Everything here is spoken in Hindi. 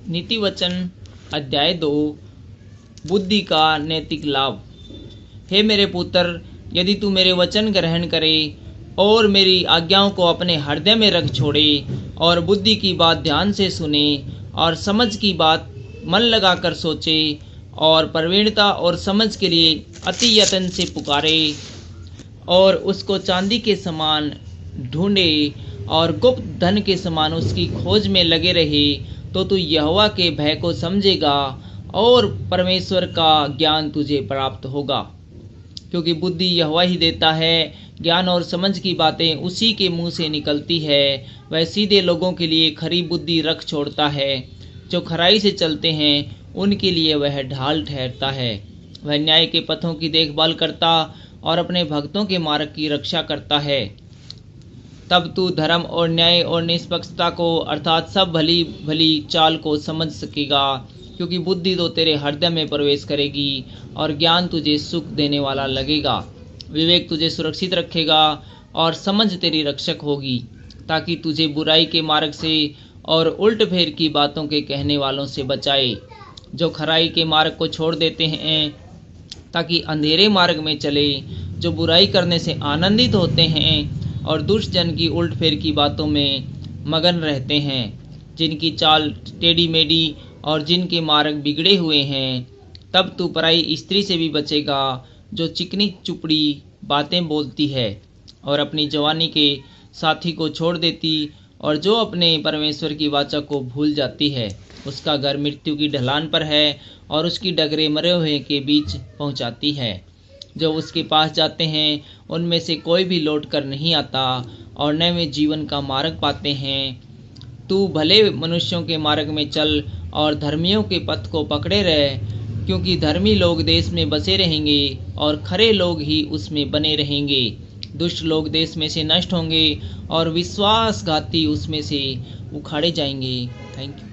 नीति वचन अध्याय 2 बुद्धि का नैतिक लाभ। हे मेरे पुत्र, यदि तू मेरे वचन ग्रहण करे और मेरी आज्ञाओं को अपने हृदय में रख छोड़े और बुद्धि की बात ध्यान से सुने और समझ की बात मन लगाकर सोचे और प्रवीणता और समझ के लिए अति यत्न से पुकारे और उसको चांदी के समान ढूंढे और गुप्त धन के समान उसकी खोज में लगे रहे, तो तू यहोवा के भय को समझेगा और परमेश्वर का ज्ञान तुझे प्राप्त होगा। क्योंकि बुद्धि यहोवा ही देता है, ज्ञान और समझ की बातें उसी के मुंह से निकलती है। वह सीधे लोगों के लिए खरी बुद्धि रख छोड़ता है, जो खराई से चलते हैं उनके लिए वह ढाल ठहरता है। वह न्याय के पथों की देखभाल करता और अपने भक्तों के मार्ग की रक्षा करता है। तब तू धर्म और न्याय और निष्पक्षता को अर्थात सब भली भली चाल को समझ सकेगा, क्योंकि बुद्धि तो तेरे हृदय में प्रवेश करेगी और ज्ञान तुझे सुख देने वाला लगेगा। विवेक तुझे सुरक्षित रखेगा और समझ तेरी रक्षक होगी, ताकि तुझे बुराई के मार्ग से और उल्ट फेर की बातों के कहने वालों से बचाए, जो खराई के मार्ग को छोड़ देते हैं ताकि अंधेरे मार्ग में चले, जो बुराई करने से आनंदित होते हैं और दुष्ट जन की उल्ट फेर की बातों में मगन रहते हैं, जिनकी चाल टेढ़ी मेढ़ी और जिनके मार्ग बिगड़े हुए हैं। तब तू पराई स्त्री से भी बचेगा, जो चिकनी चुपड़ी बातें बोलती है और अपनी जवानी के साथी को छोड़ देती और जो अपने परमेश्वर की वाचा को भूल जाती है। उसका घर मृत्यु की ढलान पर है और उसकी डगरें मरे हुए के बीच पहुंचाती है। जो उसके पास जाते हैं उनमें से कोई भी लौट कर नहीं आता और न वे जीवन का मार्ग पाते हैं। तू भले मनुष्यों के मार्ग में चल और धर्मियों के पथ को पकड़े रह, क्योंकि धर्मी लोग देश में बसे रहेंगे और खरे लोग ही उसमें बने रहेंगे। दुष्ट लोग देश में से नष्ट होंगे और विश्वासघाती उसमें से उखाड़े जाएंगे। Thank you.